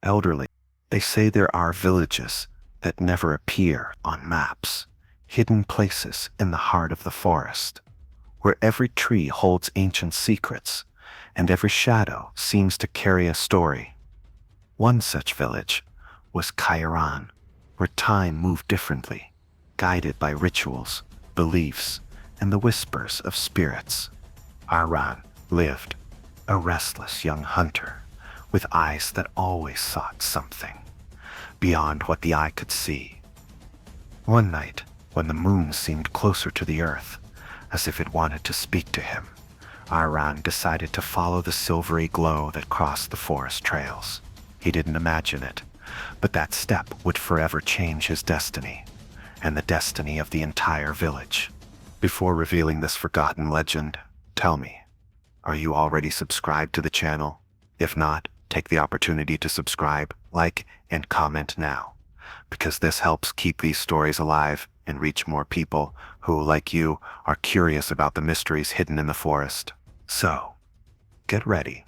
elderly. They say there are villages that never appear on maps, hidden places in the heart of the forest, where every tree holds ancient secrets and every shadow seems to carry a story. One such village was Kairan, where time moved differently, guided by rituals, beliefs, and the whispers of spirits. Aruan lived, a restless young hunter, with eyes that always sought something beyond what the eye could see. One night, when the moon seemed closer to the earth, as if it wanted to speak to him, Aruan decided to follow the silvery glow that crossed the forest trails. He didn't imagine it, but that step would forever change his destiny, and the destiny of the entire village. Before revealing this forgotten legend, tell me, are you already subscribed to the channel? If not, take the opportunity to subscribe, like, and comment now, because this helps keep these stories alive and reach more people who, like you, are curious about the mysteries hidden in the forest. So, get ready.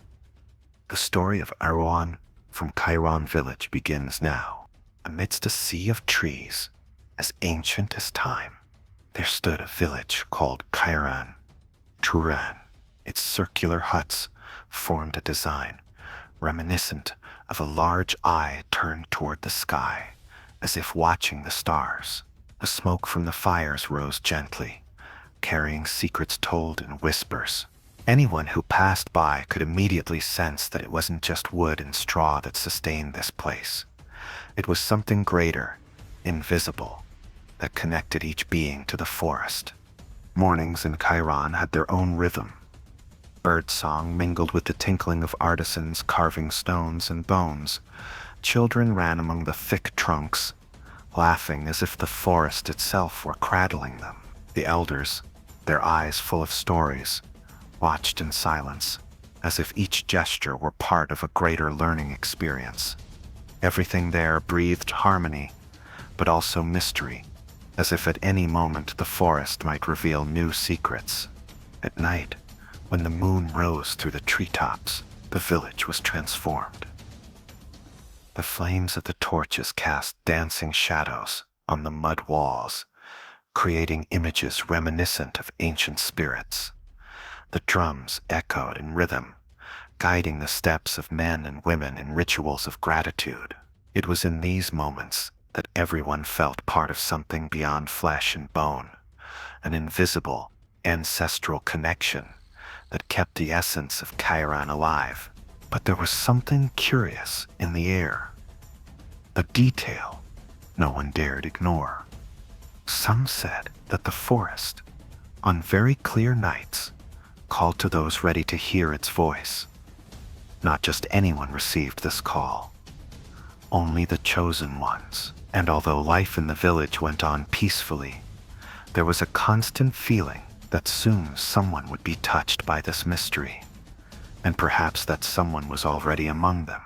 The story of Aruan from Kairan village begins now. Amidst a sea of trees, as ancient as time, there stood a village called Kairan. Its circular huts formed a design reminiscent of a large eye turned toward the sky, as if watching the stars. The smoke from the fires rose gently, carrying secrets told in whispers. Anyone who passed by could immediately sense that it wasn't just wood and straw that sustained this place. It was something greater, invisible, that connected each being to the forest. Mornings in Kairan had their own rhythm. Birdsong mingled with the tinkling of artisans carving stones and bones. Children ran among the thick trunks, laughing as if the forest itself were cradling them. The elders, their eyes full of stories, watched in silence, as if each gesture were part of a greater learning experience. Everything there breathed harmony, but also mystery, as if at any moment the forest might reveal new secrets. At night, when the moon rose through the treetops, the village was transformed. The flames of the torches cast dancing shadows on the mud walls, creating images reminiscent of ancient spirits. The drums echoed in rhythm, guiding the steps of men and women in rituals of gratitude. It was in these moments that everyone felt part of something beyond flesh and bone, an invisible, ancestral connection that kept the essence of Kairan alive. But there was something curious in the air, a detail no one dared ignore. Some said that the forest, on very clear nights, called to those ready to hear its voice. Not just anyone received this call, only the chosen ones. And although life in the village went on peacefully, there was a constant feeling that soon someone would be touched by this mystery, and perhaps that someone was already among them,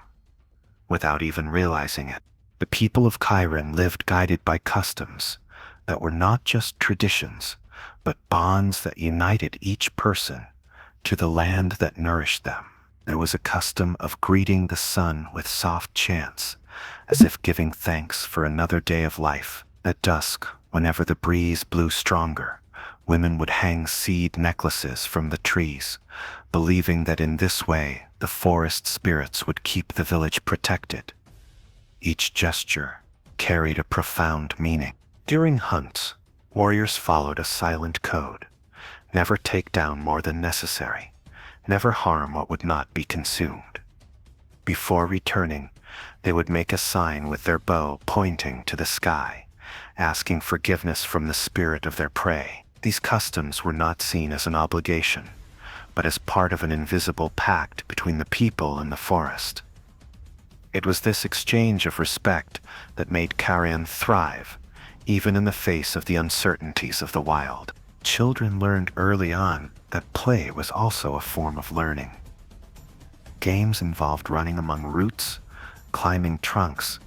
without even realizing it. The people of Kairan lived guided by customs that were not just traditions, but bonds that united each person to the land that nourished them. There was a custom of greeting the sun with soft chants, as if giving thanks for another day of life. At dusk, whenever the breeze blew stronger, women would hang seed necklaces from the trees, believing that in this way the forest spirits would keep the village protected. Each gesture carried a profound meaning. During hunts, warriors followed a silent code: never take down more than necessary, never harm what would not be consumed. Before returning, they would make a sign with their bow pointing to the sky, asking forgiveness from the spirit of their prey. These customs were not seen as an obligation, but as part of an invisible pact between the people and the forest. It was this exchange of respect that made Kairan thrive, even in the face of the uncertainties of the wild. Children learned early on that play was also a form of learning. Games involved running among roots, climbing trunks,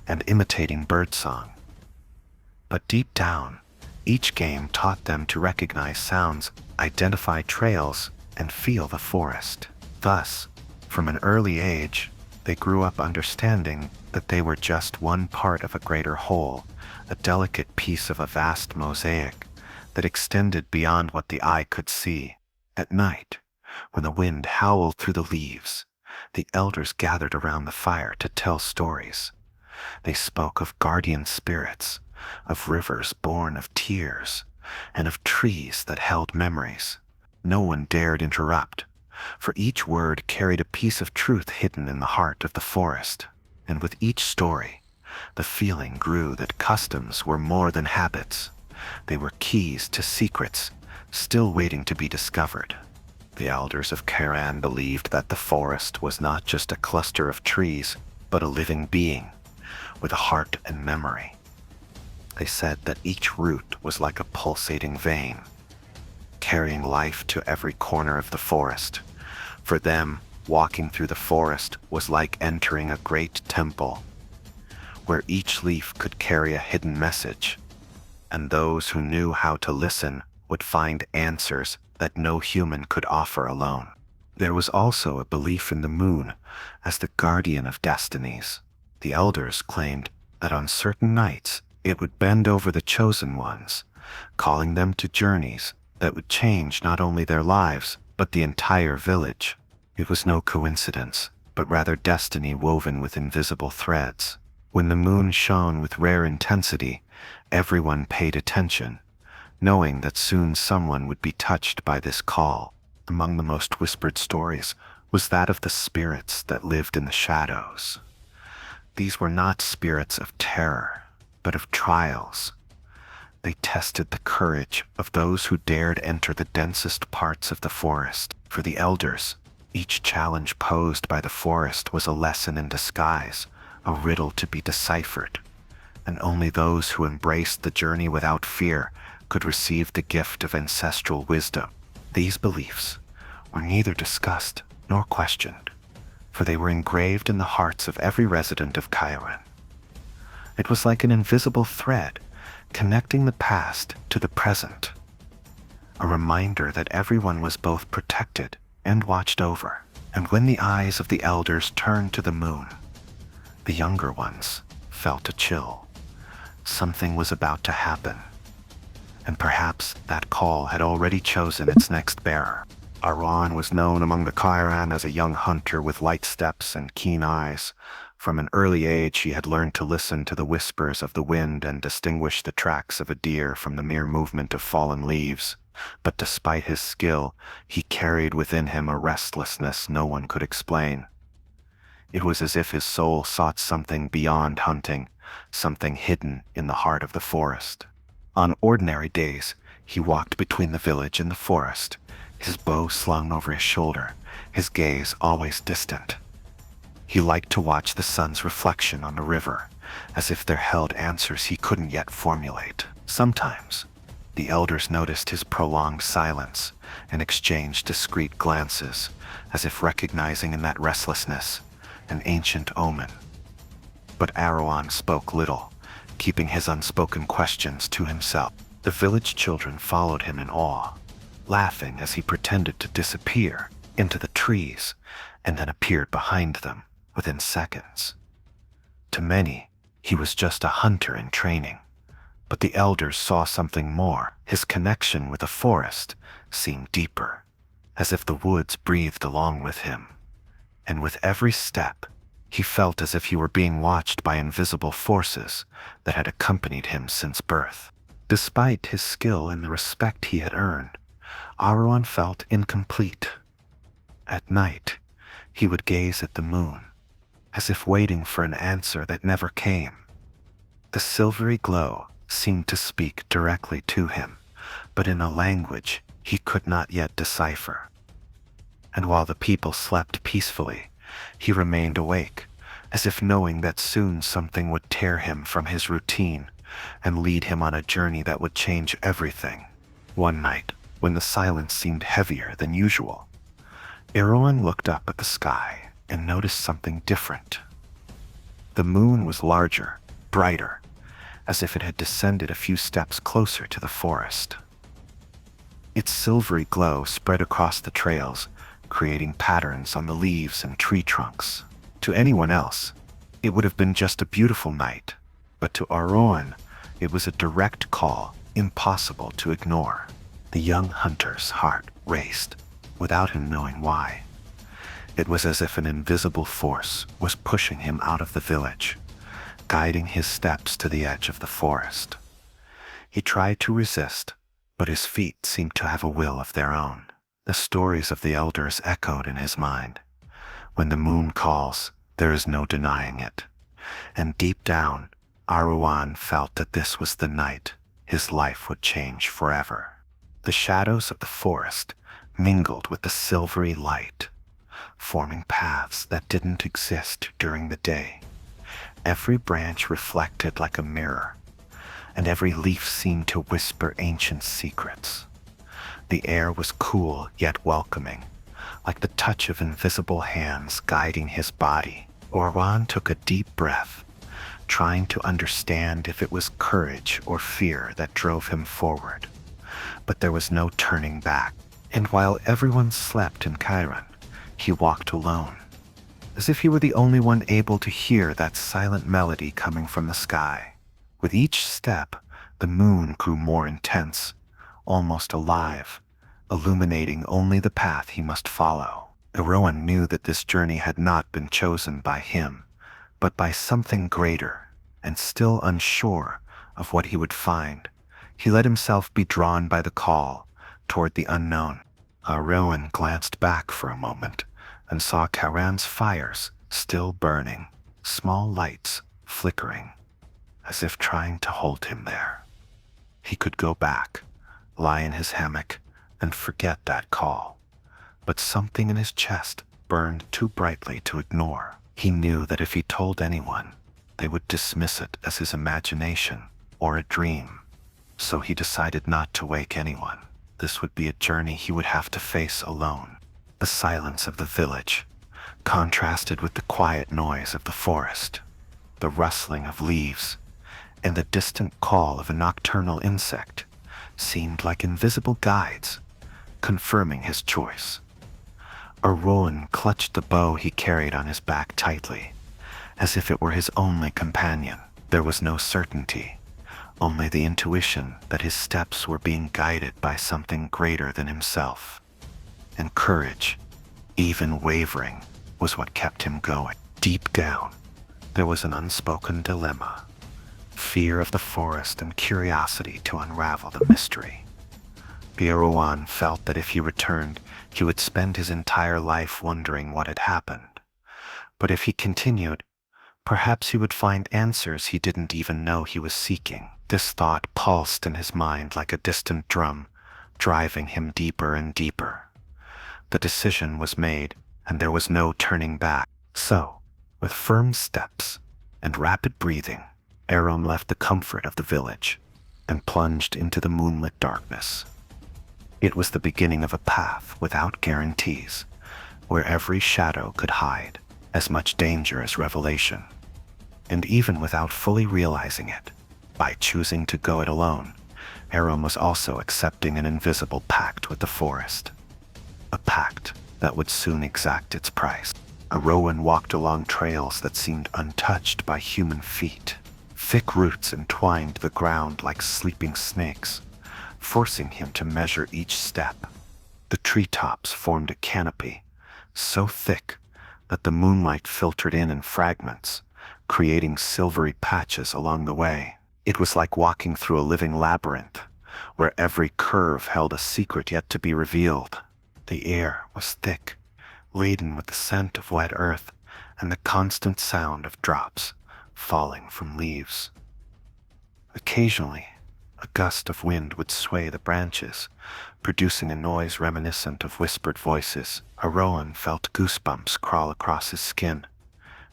and imitating birdsong. But deep down, each game taught them to recognize sounds, identify trails, and feel the forest. Thus, from an early age, They grew up understanding that they were just one part of a greater whole, a delicate piece of a vast mosaic that extended beyond what the eye could see. At night, when the wind howled through the leaves, the elders gathered around the fire to tell stories. They spoke of guardian spirits, of rivers born of tears, and of trees that held memories. No one dared interrupt, for each word carried a piece of truth hidden in the heart of the forest. And with each story, the feeling grew that customs were more than habits. They were keys to secrets, still waiting to be discovered. The elders of Kairan believed that the forest was not just a cluster of trees, but a living being, with a heart and memory. They said that each root was like a pulsating vein, carrying life to every corner of the forest. For them, walking through the forest was like entering a great temple, where each leaf could carry a hidden message, and those who knew how to listen would find answers that no human could offer alone. There was also a belief in the moon as the guardian of destinies. The elders claimed that on certain nights it would bend over the chosen ones, calling them to journeys that would change not only their lives, but the entire village. It was no coincidence, but rather destiny woven with invisible threads. When the moon shone with rare intensity, everyone paid attention, knowing that soon someone would be touched by this call. Among the most whispered stories was that of the spirits that lived in the shadows. These were not spirits of terror, but of trials. They tested the courage of those who dared enter the densest parts of the forest. For the elders, each challenge posed by the forest was a lesson in disguise, a riddle to be deciphered, and only those who embraced the journey without fear could receive the gift of ancestral wisdom. These beliefs were neither discussed nor questioned, for they were engraved in the hearts of every resident of Kairan. It was like an invisible thread connecting the past to the present, a reminder that everyone was both protected and watched over. And when the eyes of the elders turned to the moon, the younger ones felt a chill. Something was about to happen, and perhaps that call had already chosen its next bearer. Aruan was known among the Kairan as a young hunter with light steps and keen eyes. From an early age he had learned to listen to the whispers of the wind and distinguish the tracks of a deer from the mere movement of fallen leaves. But despite his skill, he carried within him a restlessness no one could explain. It was as if his soul sought something beyond hunting, something hidden in the heart of the forest. On ordinary days, he walked between the village and the forest, his bow slung over his shoulder, his gaze always distant. He liked to watch the sun's reflection on the river, as if there held answers he couldn't yet formulate. Sometimes, the elders noticed his prolonged silence and exchanged discreet glances, as if recognizing in that restlessness an ancient omen. But Aruan spoke little, keeping his unspoken questions to himself. The village children followed him in awe, laughing as he pretended to disappear into the trees and then appeared behind them within seconds. To many, he was just a hunter in training, but the elders saw something more. His connection with the forest seemed deeper, as if the woods breathed along with him, and with every step, he felt as if he were being watched by invisible forces that had accompanied him since birth. Despite his skill and the respect he had earned, Aruan felt incomplete. At night, he would gaze at the moon, as if waiting for an answer that never came. The silvery glow seemed to speak directly to him, but in a language he could not yet decipher. And while the people slept peacefully, he remained awake, as if knowing that soon something would tear him from his routine and lead him on a journey that would change everything. One night, when the silence seemed heavier than usual, Aruan looked up at the sky and noticed something different. The moon was larger, brighter, as if it had descended a few steps closer to the forest. Its silvery glow spread across the trails, creating patterns on the leaves and tree trunks. To anyone else, it would have been just a beautiful night, but to Aruan, it was a direct call, impossible to ignore. The young hunter's heart raced, without him knowing why. It was as if an invisible force was pushing him out of the village, guiding his steps to the edge of the forest. He tried to resist, but his feet seemed to have a will of their own. The stories of the elders echoed in his mind. When the moon calls, there is no denying it. And deep down, Aruan felt that this was the night his life would change forever. The shadows of the forest mingled with the silvery light, forming paths that didn't exist during the day. Every branch reflected like a mirror, and every leaf seemed to whisper ancient secrets. The air was cool yet welcoming, like the touch of invisible hands guiding his body. Aruan took a deep breath, trying to understand if it was courage or fear that drove him forward. But there was no turning back, and while everyone slept in Kairan, he walked alone, as if he were the only one able to hear that silent melody coming from the sky. With each step, the moon grew more intense, almost alive, illuminating only the path he must follow. Aruan knew that this journey had not been chosen by him, but by something greater, and still unsure of what he would find, he let himself be drawn by the call toward the unknown. Aruan glanced back for a moment and saw Kairan's fires still burning, small lights flickering, as if trying to hold him there. He could go back, lie in his hammock, and forget that call, but something in his chest burned too brightly to ignore. He knew that if he told anyone, they would dismiss it as his imagination or a dream, so he decided not to wake anyone. This would be a journey he would have to face alone. The silence of the village contrasted with the quiet noise of the forest, the rustling of leaves, and the distant call of a nocturnal insect seemed like invisible guides, confirming his choice. Aruan clutched the bow he carried on his back tightly, as if it were his only companion. There was no certainty, only the intuition that his steps were being guided by something greater than himself. And courage, even wavering, was what kept him going. Deep down, there was an unspoken dilemma: fear of the forest and curiosity to unravel the mystery. Aruan felt that if he returned, he would spend his entire life wondering what had happened. But if he continued, perhaps he would find answers he didn't even know he was seeking. This thought pulsed in his mind like a distant drum, driving him deeper and deeper. The decision was made, and there was no turning back. So, with firm steps and rapid breathing, Aruan left the comfort of the village and plunged into the moonlit darkness. It was the beginning of a path without guarantees, where every shadow could hide as much danger as revelation. And even without fully realizing it, by choosing to go it alone, Aruan was also accepting an invisible pact with the forest. A pact that would soon exact its price. Aruan walked along trails that seemed untouched by human feet. Thick roots entwined the ground like sleeping snakes, forcing him to measure each step. The treetops formed a canopy, so thick that the moonlight filtered in fragments, creating silvery patches along the way. It was like walking through a living labyrinth, where every curve held a secret yet to be revealed. The air was thick, laden with the scent of wet earth and the constant sound of drops falling from leaves. Occasionally, a gust of wind would sway the branches, producing a noise reminiscent of whispered voices. Aruan felt goosebumps crawl across his skin,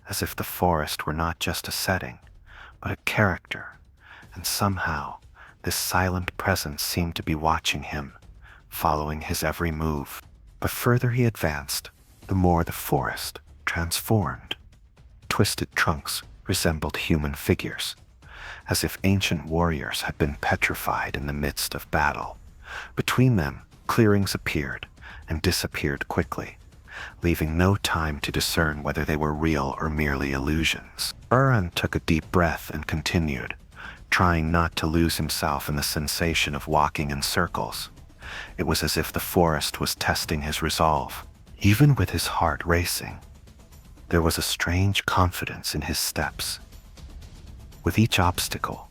as if the forest were not just a setting, but a character, and somehow this silent presence seemed to be watching him, following his every move. The further he advanced, the more the forest transformed. Twisted trunks resembled human figures, as if ancient warriors had been petrified in the midst of battle. Between them, clearings appeared and disappeared quickly, leaving no time to discern whether they were real or merely illusions. Aruan took a deep breath and continued, trying not to lose himself in the sensation of walking in circles. It was as if the forest was testing his resolve. Even with his heart racing, there was a strange confidence in his steps. With each obstacle,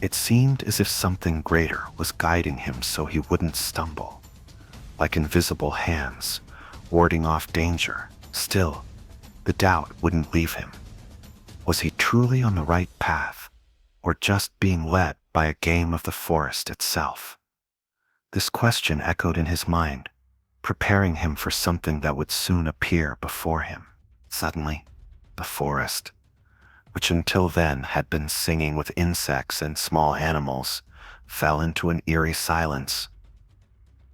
it seemed as if something greater was guiding him so he wouldn't stumble, like invisible hands warding off danger. Still, the doubt wouldn't leave him. Was he truly on the right path, or just being led by a game of the forest itself? This question echoed in his mind, preparing him for something that would soon appear before him. Suddenly, the forest, which until then had been singing with insects and small animals, fell into an eerie silence.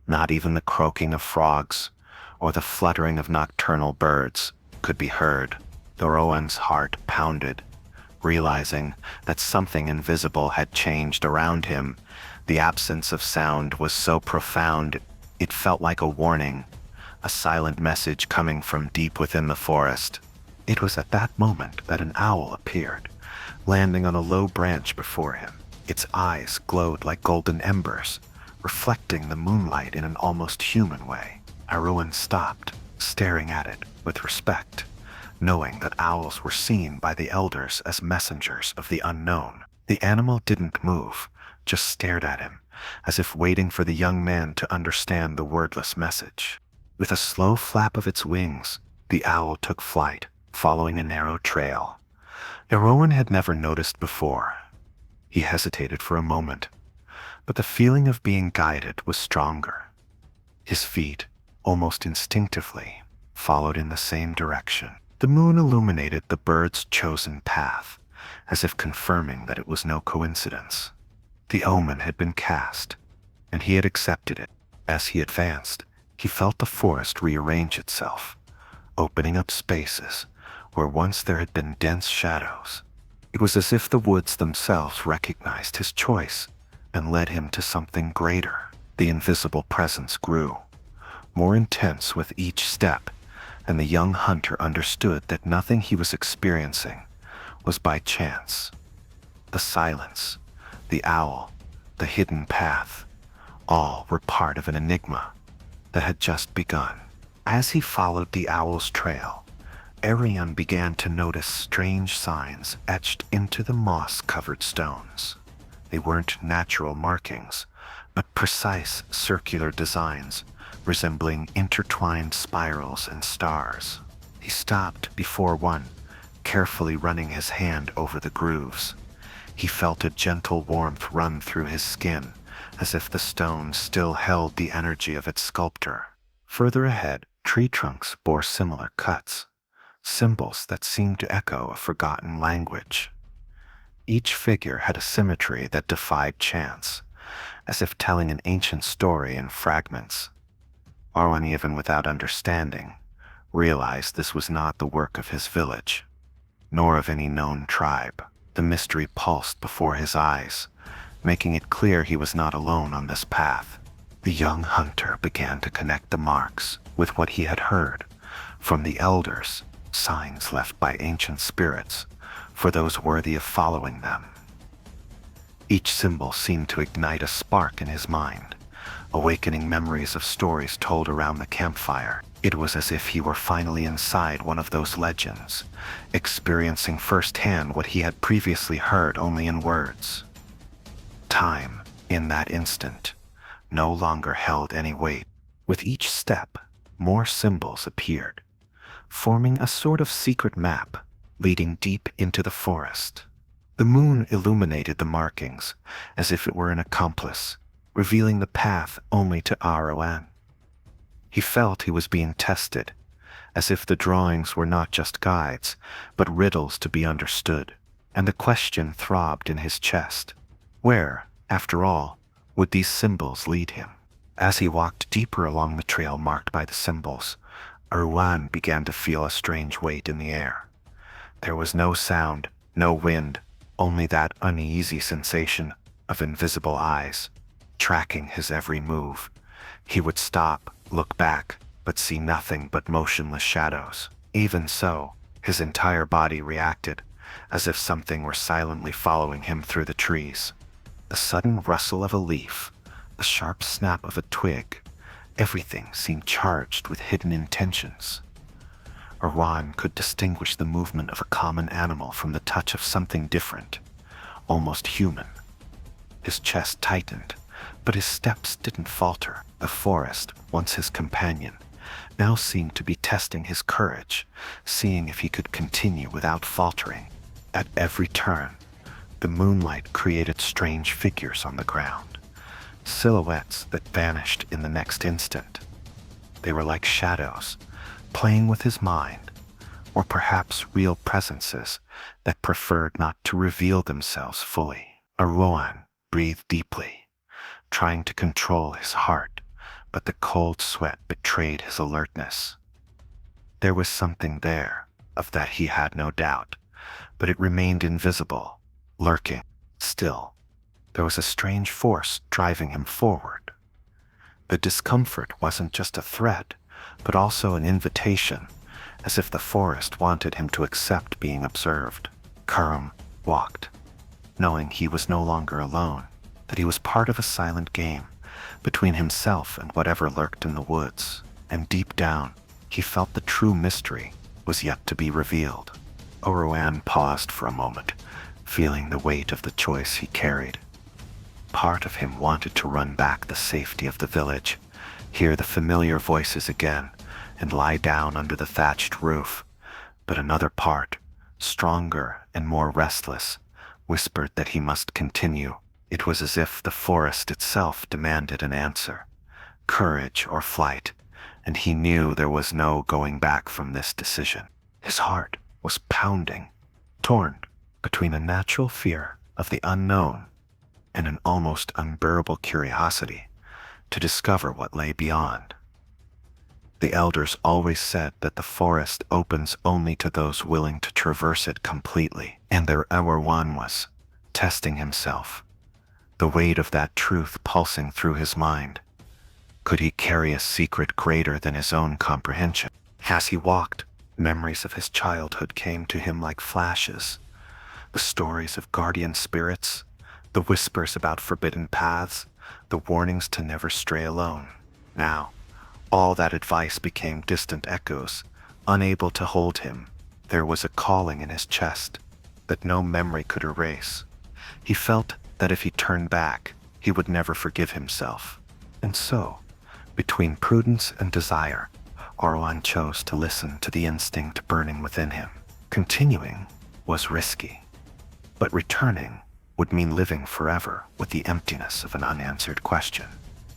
Not even the croaking of frogs or the fluttering of nocturnal birds could be heard. Aruan's heart pounded, realizing that something invisible had changed around him. The absence of sound was so profound, it felt like a warning, a silent message coming from deep within the forest. It was at that moment that an owl appeared, landing on a low branch before him. Its eyes glowed like golden embers, reflecting the moonlight in an almost human way. Aruan stopped, staring at it with respect, knowing that owls were seen by the elders as messengers of the unknown. The animal didn't move, just stared at him, as if waiting for the young man to understand the wordless message. With a slow flap of its wings, the owl took flight, following a narrow trail Aruan had never noticed before. He hesitated for a moment, but the feeling of being guided was stronger. His feet, almost instinctively, followed in the same direction. The moon illuminated the bird's chosen path, as if confirming that it was no coincidence. The omen had been cast, and he had accepted it. As he advanced, he felt the forest rearrange itself, opening up spaces where once there had been dense shadows. It was as if the woods themselves recognized his choice and led him to something greater. The invisible presence grew, more intense with each step, and the young hunter understood that nothing he was experiencing was by chance. The silence, the owl, the hidden path, all were part of an enigma that had just begun. As he followed the owl's trail, Aruan began to notice strange signs etched into the moss-covered stones. They weren't natural markings, but precise circular designs resembling intertwined spirals and stars. He stopped before one, carefully running his hand over the grooves. He felt a gentle warmth run through his skin, as if the stone still held the energy of its sculptor. Further ahead, tree trunks bore similar cuts, symbols that seemed to echo a forgotten language. Each figure had a symmetry that defied chance, as if telling an ancient story in fragments. Aruan, even without understanding, realized this was not the work of his village, nor of any known tribe. The mystery pulsed before his eyes, making it clear he was not alone on this path. The young hunter began to connect the marks with what he had heard from the elders, signs left by ancient spirits for those worthy of following them. Each symbol seemed to ignite a spark in his mind, awakening memories of stories told around the campfire. It was as if he were finally inside one of those legends, experiencing firsthand what he had previously heard only in words. Time, in that instant, no longer held any weight. With each step, more symbols appeared, forming a sort of secret map leading deep into the forest. The moon illuminated the markings as if it were an accomplice, revealing the path only to Aruan. He felt he was being tested, as if the drawings were not just guides, but riddles to be understood, and the question throbbed in his chest. Where, after all, would these symbols lead him? As he walked deeper along the trail marked by the symbols, Aruan began to feel a strange weight in the air. There was no sound, no wind, only that uneasy sensation of invisible eyes, tracking his every move. He would stop, look back, but see nothing but motionless shadows. Even so, his entire body reacted, as if something were silently following him through the trees. The sudden rustle of a leaf, the sharp snap of a twig, everything seemed charged with hidden intentions. Aruan could distinguish the movement of a common animal from the touch of something different, almost human. His chest tightened, but his steps didn't falter. The forest, once his companion, now seemed to be testing his courage, seeing if he could continue without faltering. At every turn, the moonlight created strange figures on the ground, silhouettes that vanished in the next instant. They were like shadows, playing with his mind, or perhaps real presences that preferred not to reveal themselves fully. Aruan breathed deeply, trying to control his heart, but the cold sweat betrayed his alertness. There was something there, of that he had no doubt, but it remained invisible, lurking. Still, there was a strange force driving him forward. The discomfort wasn't just a threat, but also an invitation, as if the forest wanted him to accept being observed. Kairan walked, knowing he was no longer alone, that he was part of a silent game between himself and whatever lurked in the woods. And deep down, he felt the true mystery was yet to be revealed. Aruan paused for a moment, feeling the weight of the choice he carried. Part of him wanted to run back the safety of the village, hear the familiar voices again, and lie down under the thatched roof. But another part, stronger and more restless, whispered that he must continue. It was as if the forest itself demanded an answer, courage or flight, and he knew there was no going back from this decision. His heart was pounding, torn between a natural fear of the unknown and an almost unbearable curiosity to discover what lay beyond. The elders always said that the forest opens only to those willing to traverse it completely, and there Aruan was, testing himself, the weight of that truth pulsing through his mind. Could he carry a secret greater than his own comprehension? As he walked, memories of his childhood came to him like flashes. The stories of guardian spirits, the whispers about forbidden paths, the warnings to never stray alone. Now, all that advice became distant echoes, unable to hold him. There was a calling in his chest that no memory could erase. He felt that if he turned back, he would never forgive himself. And so, between prudence and desire, Aruan chose to listen to the instinct burning within him. Continuing was risky, but returning would mean living forever with the emptiness of an unanswered question.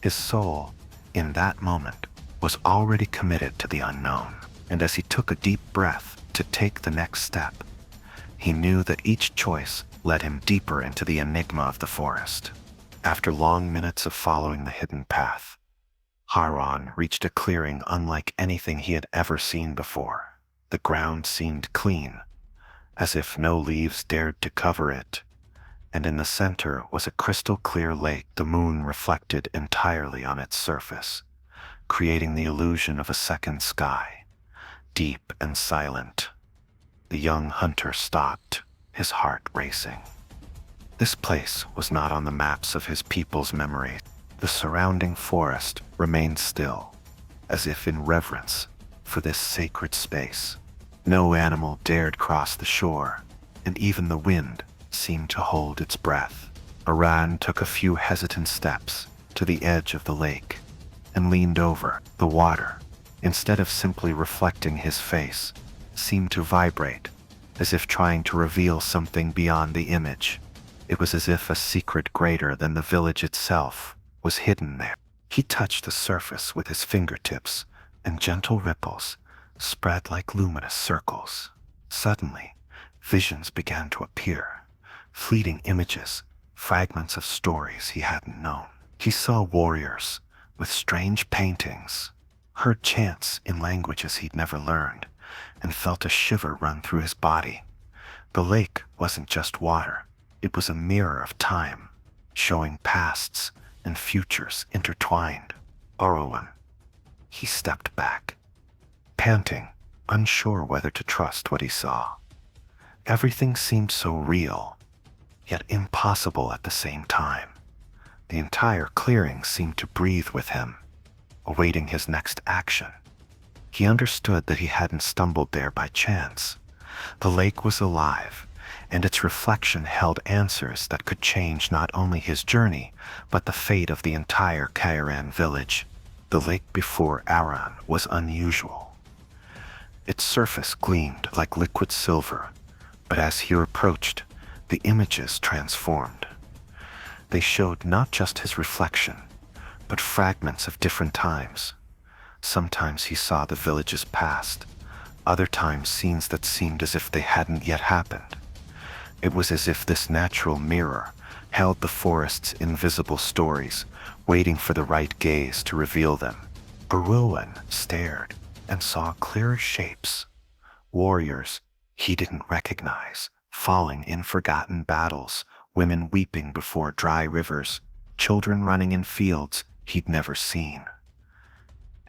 His soul, in that moment, was already committed to the unknown, and as he took a deep breath to take the next step, he knew that each choice led him deeper into the enigma of the forest. After long minutes of following the hidden path, Kairan reached a clearing unlike anything he had ever seen before. The ground seemed clean, as if no leaves dared to cover it, and in the center was a crystal-clear lake, the moon reflected entirely on its surface, creating the illusion of a second sky, deep and silent. The young hunter stopped, his heart racing. This place was not on the maps of his people's memory. The surrounding forest remained still, as if in reverence for this sacred space. No animal dared cross the shore, and even the wind seemed to hold its breath. Aruan took a few hesitant steps to the edge of the lake and leaned over. The water, instead of simply reflecting his face, seemed to vibrate, as if trying to reveal something beyond the image. It was as if a secret greater than the village itself was hidden there. He touched the surface with his fingertips, and gentle ripples spread like luminous circles. Suddenly, visions began to appear, fleeting images, fragments of stories he hadn't known. He saw warriors with strange paintings, heard chants in languages he'd never learned, and felt a shiver run through his body. The lake wasn't just water, it was a mirror of time, showing pasts and futures intertwined. Aruan He stepped back, panting, unsure whether to trust what he saw. Everything seemed so real, yet impossible at the same time. The entire clearing seemed to breathe with him, awaiting his next action. He understood that he hadn't stumbled there by chance. The lake was alive, and its reflection held answers that could change not only his journey, but the fate of the entire Kairan village. The lake before Aruan was unusual. Its surface gleamed like liquid silver, but as he approached, the images transformed. They showed not just his reflection, but fragments of different times. Sometimes he saw the village's past, other times scenes that seemed as if they hadn't yet happened. It was as if this natural mirror held the forest's invisible stories, waiting for the right gaze to reveal them. Aruan stared and saw clearer shapes, warriors he didn't recognize, falling in forgotten battles, women weeping before dry rivers, children running in fields he'd never seen.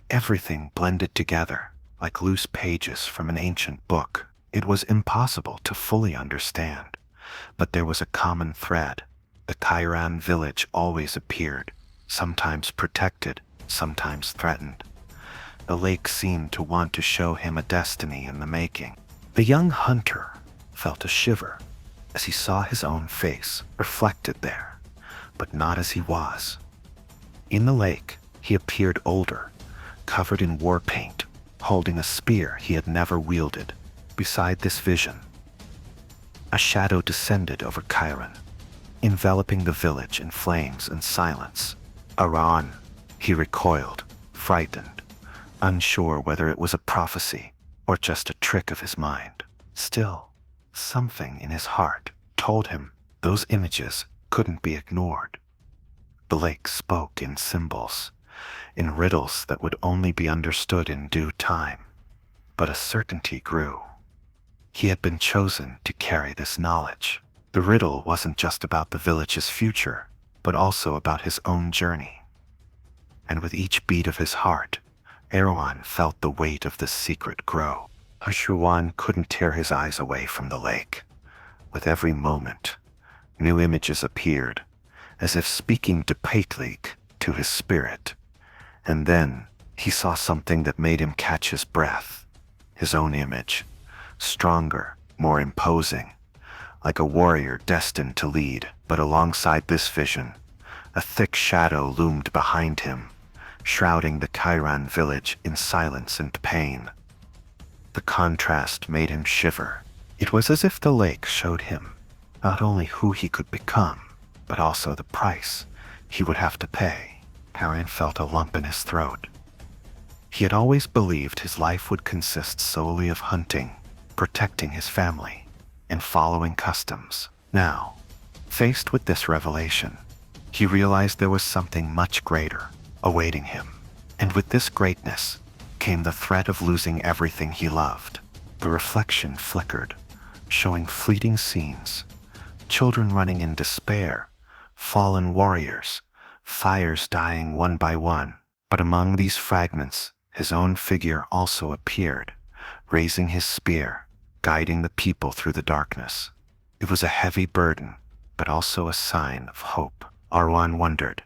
Everything blended together like loose pages from an ancient book. It was impossible to fully understand, but there was a common thread. The Kairan village always appeared, sometimes protected, sometimes threatened. The lake seemed to want to show him a destiny in the making. The young hunter felt a shiver as he saw his own face reflected there, but not as he was. In the lake, he appeared older, covered in war paint, holding a spear he had never wielded. Beside this vision, a shadow descended over Kairan, enveloping the village in flames and silence. Aruan, he recoiled, frightened, unsure whether it was a prophecy or just a trick of his mind. Still, something in his heart told him those images couldn't be ignored. The lake spoke in symbols, in riddles that would only be understood in due time. But a certainty grew. He had been chosen to carry this knowledge. The riddle wasn't just about the village's future, but also about his own journey. And with each beat of his heart, Aruan felt the weight of this secret grow. Aruan couldn't tear his eyes away from the lake. With every moment, new images appeared, as if speaking telepathy to his spirit. And then he saw something that made him catch his breath. His own image, stronger, more imposing, like a warrior destined to lead. But alongside this vision, a thick shadow loomed behind him, shrouding the Kairan village in silence and pain. The contrast made him shiver. It was as if the lake showed him not only who he could become, but also the price he would have to pay. Kairan felt a lump in his throat. He had always believed his life would consist solely of hunting, protecting his family, and following customs. Now, faced with this revelation, he realized there was something much greater awaiting him. And with this greatness came the threat of losing everything he loved. The reflection flickered, showing fleeting scenes, children running in despair, fallen warriors, fires dying one by one. But among these fragments, his own figure also appeared, raising his spear, guiding the people through the darkness. It was a heavy burden, but also a sign of hope. Aruan wondered,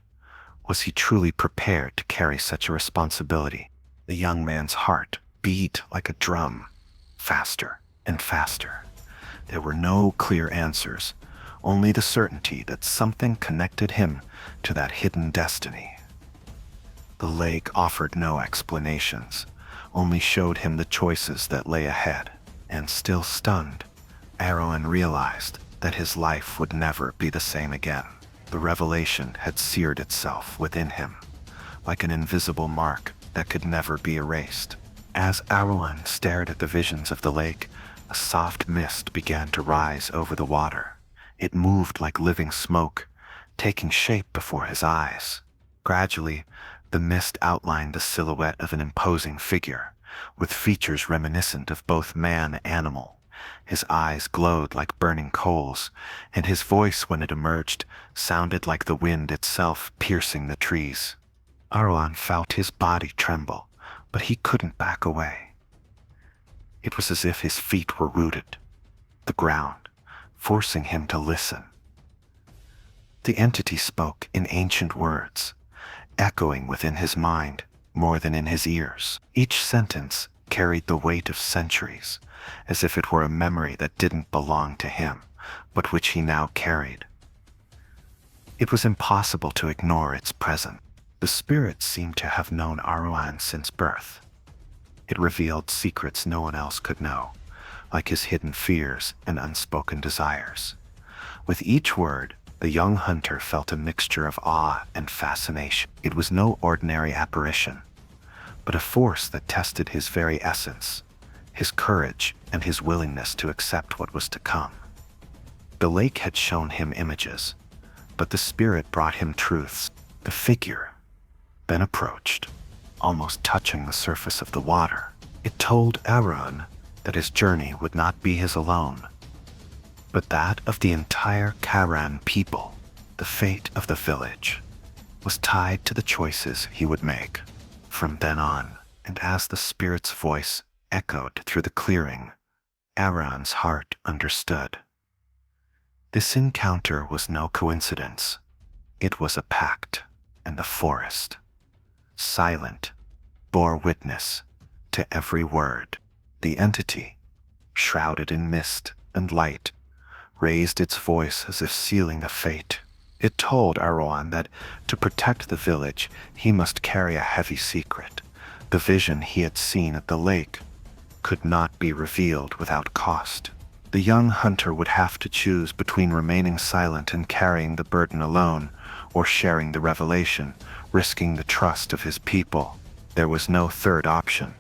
was he truly prepared to carry such a responsibility? The young man's heart beat like a drum, faster and faster. There were no clear answers, only the certainty that something connected him to that hidden destiny. The lake offered no explanations, only showed him the choices that lay ahead. And still stunned, Aruan realized that his life would never be the same again. The revelation had seared itself within him, like an invisible mark that could never be erased. As Aruan stared at the visions of the lake, a soft mist began to rise over the water. It moved like living smoke, taking shape before his eyes. Gradually, the mist outlined the silhouette of an imposing figure, with features reminiscent of both man and animal. His eyes glowed like burning coals, and his voice, when it emerged, sounded like the wind itself piercing the trees. Aruan felt his body tremble, but he couldn't back away. It was as if his feet were rooted, the ground, forcing him to listen. The entity spoke in ancient words, echoing within his mind more than in his ears. Each sentence carried the weight of centuries, as if it were a memory that didn't belong to him, but which he now carried. It was impossible to ignore its presence. The spirit seemed to have known Aruan since birth. It revealed secrets no one else could know, like his hidden fears and unspoken desires. With each word, the young hunter felt a mixture of awe and fascination. It was no ordinary apparition, but a force that tested his very essence, his courage and his willingness to accept what was to come. The lake had shown him images, but the spirit brought him truths. The figure then approached, almost touching the surface of the water. It told Aruan that his journey would not be his alone, but that of the entire Kairan people. The fate of the village was tied to the choices he would make. From then on, and as the spirit's voice echoed through the clearing, Aruan's heart understood. This encounter was no coincidence. It was a pact, and the forest, silent, bore witness to every word. The entity, shrouded in mist and light, raised its voice as if sealing a fate. It told Aruan that to protect the village, he must carry a heavy secret. The vision he had seen at the lake could not be revealed without cost. The young hunter would have to choose between remaining silent and carrying the burden alone, or sharing the revelation, risking the trust of his people. There was no third option,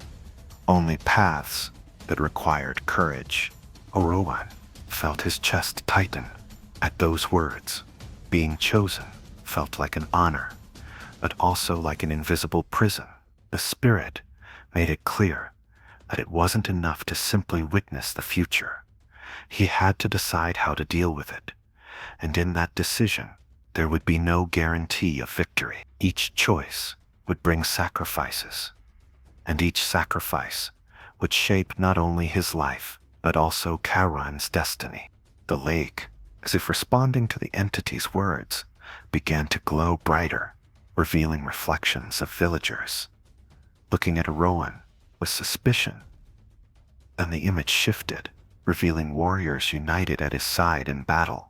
only paths that required courage. Aruan felt his chest tighten at those words. Being chosen felt like an honor, but also like an invisible prison. The spirit made it clear that it wasn't enough to simply witness the future. He had to decide how to deal with it, and in that decision, there would be no guarantee of victory. Each choice would bring sacrifices, and each sacrifice would shape not only his life, but also Kairan's destiny. The lake, as if responding to the entity's words, began to glow brighter, revealing reflections of villagers, looking at Aruan with suspicion. Then the image shifted, revealing warriors united at his side in battle.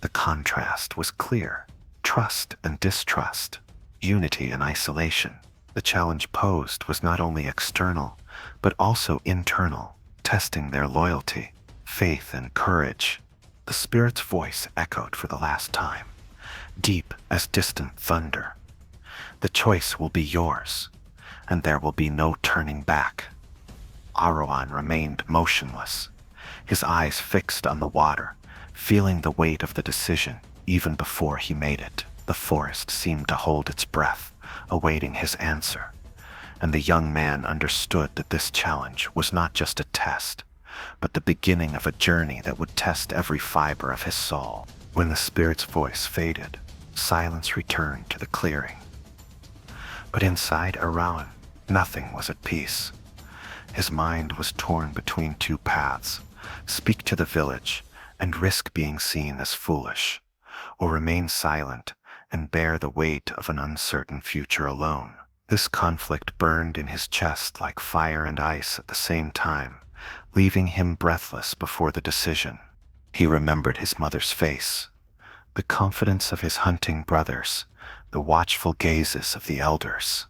The contrast was clear: trust and distrust, unity and isolation. The challenge posed was not only external, but also internal, testing their loyalty, faith, and courage. The spirit's voice echoed for the last time, deep as distant thunder. The choice will be yours, and there will be no turning back. Aruan remained motionless, his eyes fixed on the water, feeling the weight of the decision even before he made it. The forest seemed to hold its breath, awaiting his answer, and the young man understood that this challenge was not just a test, but the beginning of a journey that would test every fiber of his soul. When the spirit's voice faded, silence returned to the clearing. But inside Aruan, nothing was at peace. His mind was torn between two paths: speak to the village and risk being seen as foolish, or remain silent and bear the weight of an uncertain future alone. This conflict burned in his chest like fire and ice at the same time, leaving him breathless before the decision. He remembered his mother's face, the confidence of his hunting brothers, the watchful gazes of the elders.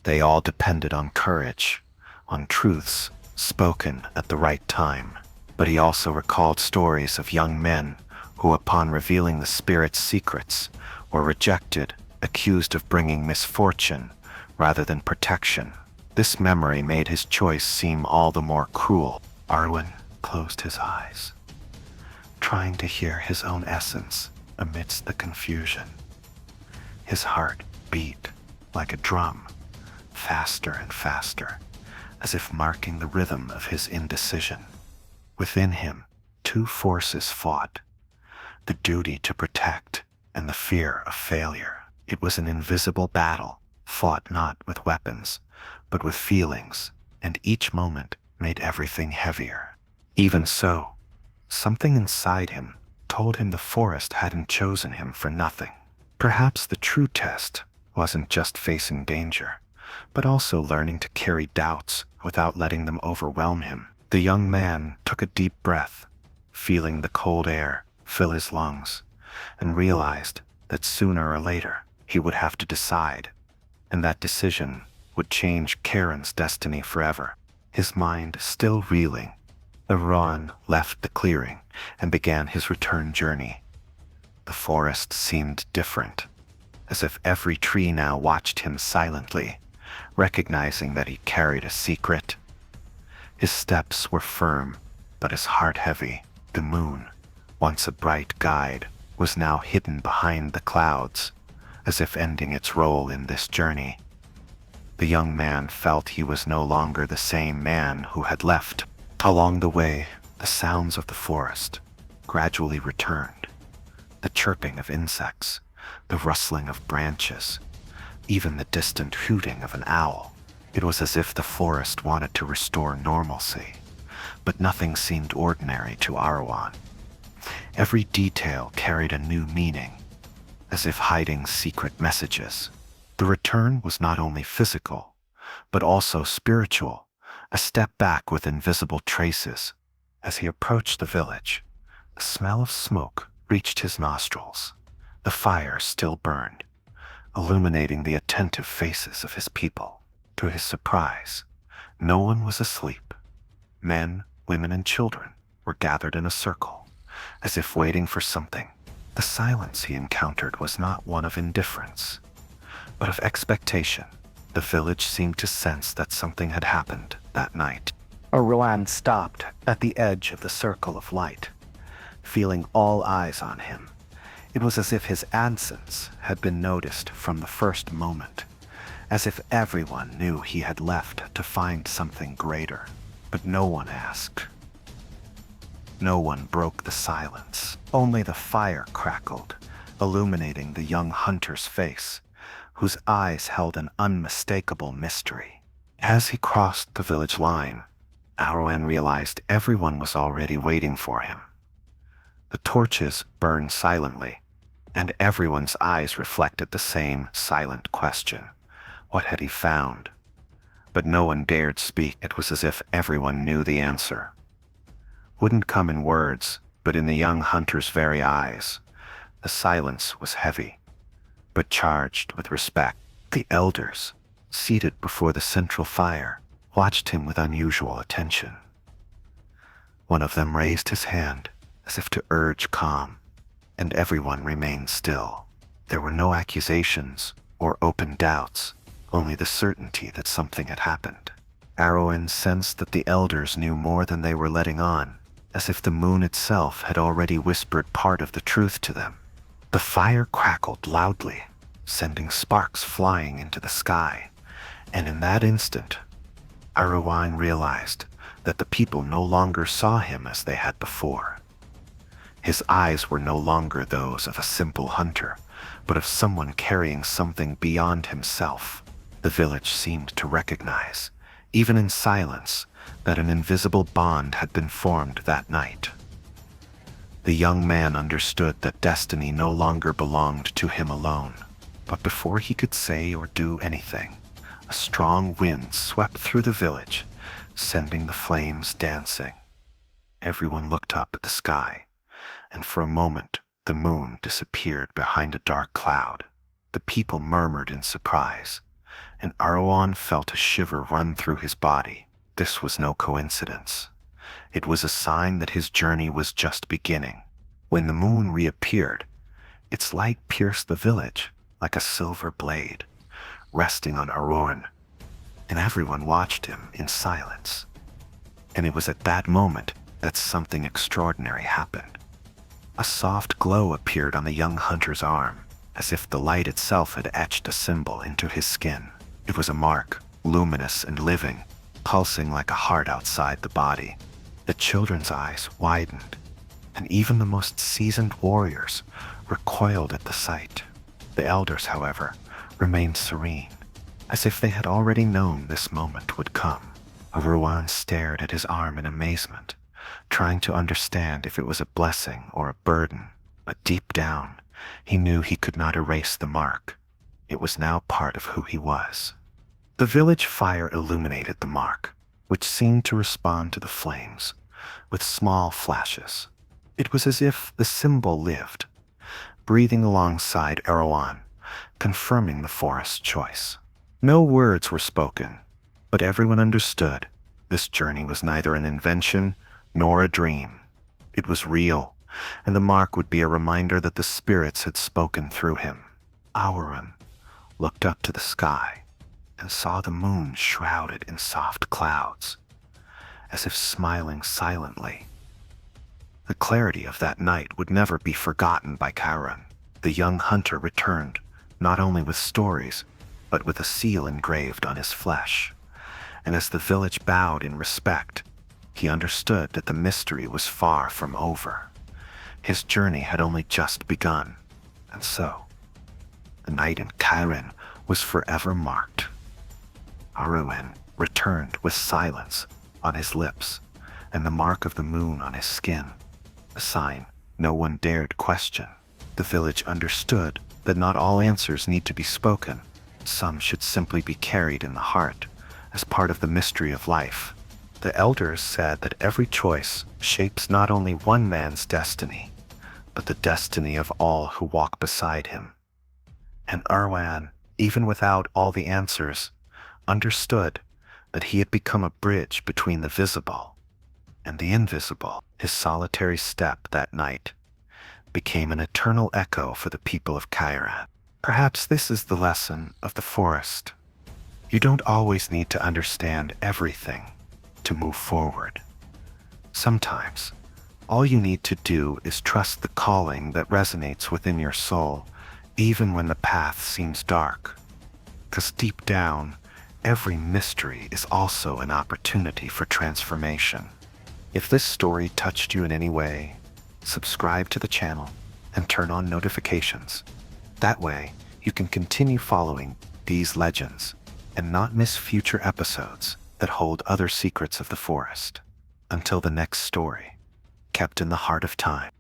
They all depended on courage, on truths spoken at the right time. But he also recalled stories of young men who, upon revealing the spirit's secrets, were rejected, accused of bringing misfortune rather than protection. This memory made his choice seem all the more cruel. Aruan closed his eyes, trying to hear his own essence amidst the confusion. His heart beat like a drum, faster and faster, as if marking the rhythm of his indecision. Within him, two forces fought: the duty to protect and the fear of failure. It was an invisible battle, fought not with weapons, but with feelings, and each moment made everything heavier. Even so, something inside him told him the forest hadn't chosen him for nothing. Perhaps the true test wasn't just facing danger, but also learning to carry doubts without letting them overwhelm him. The young man took a deep breath, feeling the cold air fill his lungs, and realized that sooner or later he would have to decide, and that decision would change Kairan's destiny forever. His mind still reeling, Aruan left the clearing and began his return journey. The forest seemed different, as if every tree now watched him silently, recognizing that he carried a secret. His steps were firm, but his heart heavy. The moon, once a bright guide, was now hidden behind the clouds, as if ending its role in this journey. The young man felt he was no longer the same man who had left. Along the way, the sounds of the forest gradually returned. The chirping of insects, the rustling of branches, even the distant hooting of an owl. It was as if the forest wanted to restore normalcy, but nothing seemed ordinary to Aruan. Every detail carried a new meaning, as if hiding secret messages. The return was not only physical, but also spiritual, a step back with invisible traces. As he approached the village, the smell of smoke reached his nostrils. The fire still burned, illuminating the attentive faces of his people. To his surprise, no one was asleep. Men, women, and children were gathered in a circle, as if waiting for something. The silence he encountered was not one of indifference, but of expectation. The village seemed to sense that something had happened that night. Aruan stopped at the edge of the circle of light, feeling all eyes on him. It was as if his absence had been noticed from the first moment, as if everyone knew he had left to find something greater. But no one asked. No one broke the silence. Only the fire crackled, illuminating the young hunter's face, whose eyes held an unmistakable mystery. As he crossed the village line, Aruan realized everyone was already waiting for him. The torches burned silently, and everyone's eyes reflected the same silent question. What had he found? But no one dared speak. It was as if everyone knew the answer. Wouldn't come in words, but in the young hunter's very eyes. The silence was heavy, but charged with respect. The elders, seated before the central fire, watched him with unusual attention. One of them raised his hand, as if to urge calm, and everyone remained still. There were no accusations or open doubts, only the certainty that something had happened. Aruan sensed that the elders knew more than they were letting on, as if the moon itself had already whispered part of the truth to them. The fire crackled loudly, sending sparks flying into the sky, and in that instant, Aruan realized that the people no longer saw him as they had before. His eyes were no longer those of a simple hunter, but of someone carrying something beyond himself. The village seemed to recognize, even in silence, that an invisible bond had been formed that night. The young man understood that destiny no longer belonged to him alone. But before he could say or do anything, a strong wind swept through the village, sending the flames dancing. Everyone looked up at the sky, and for a moment the moon disappeared behind a dark cloud. The people murmured in surprise, and Aruan felt a shiver run through his body. This was no coincidence. It was a sign that his journey was just beginning. When the moon reappeared, its light pierced the village like a silver blade, resting on Aruan, and everyone watched him in silence. And it was at that moment that something extraordinary happened. A soft glow appeared on the young hunter's arm, as if the light itself had etched a symbol into his skin. It was a mark, luminous and living, pulsing like a heart outside the body. The children's eyes widened, and even the most seasoned warriors recoiled at the sight. The elders, however, remained serene, as if they had already known this moment would come. Aruan stared at his arm in amazement, trying to understand if it was a blessing or a burden, but deep down, he knew he could not erase the mark. It was now part of who he was. The village fire illuminated the mark, which seemed to respond to the flames, with small flashes. It was as if the symbol lived, breathing alongside Aruan, confirming the forest's choice. No words were spoken, but everyone understood this journey was neither an invention nor a dream. It was real, and the mark would be a reminder that the spirits had spoken through him. Aruan looked up to the sky and saw the moon shrouded in soft clouds, as if smiling silently. The clarity of that night would never be forgotten by Kairan. The young hunter returned, not only with stories, but with a seal engraved on his flesh. And as the village bowed in respect, he understood that the mystery was far from over. His journey had only just begun, and so, the night in Kairan was forever marked. Aruan returned with silence on his lips and the mark of the moon on his skin, a sign no one dared question. The village understood that not all answers need to be spoken. Some should simply be carried in the heart as part of the mystery of life. The elders said that every choice shapes not only one man's destiny, but the destiny of all who walk beside him. And Aruan, even without all the answers, understood that he had become a bridge between the visible and the invisible. His solitary step that night became an eternal echo for the people of Kairan. Perhaps this is the lesson of the forest. You don't always need to understand everything to move forward. Sometimes, all you need to do is trust the calling that resonates within your soul, even when the path seems dark. Because deep down, every mystery is also an opportunity for transformation. If this story touched you in any way, subscribe to the channel and turn on notifications. That way, you can continue following these legends and not miss future episodes that hold other secrets of the forest. Until the next story, kept in the heart of time.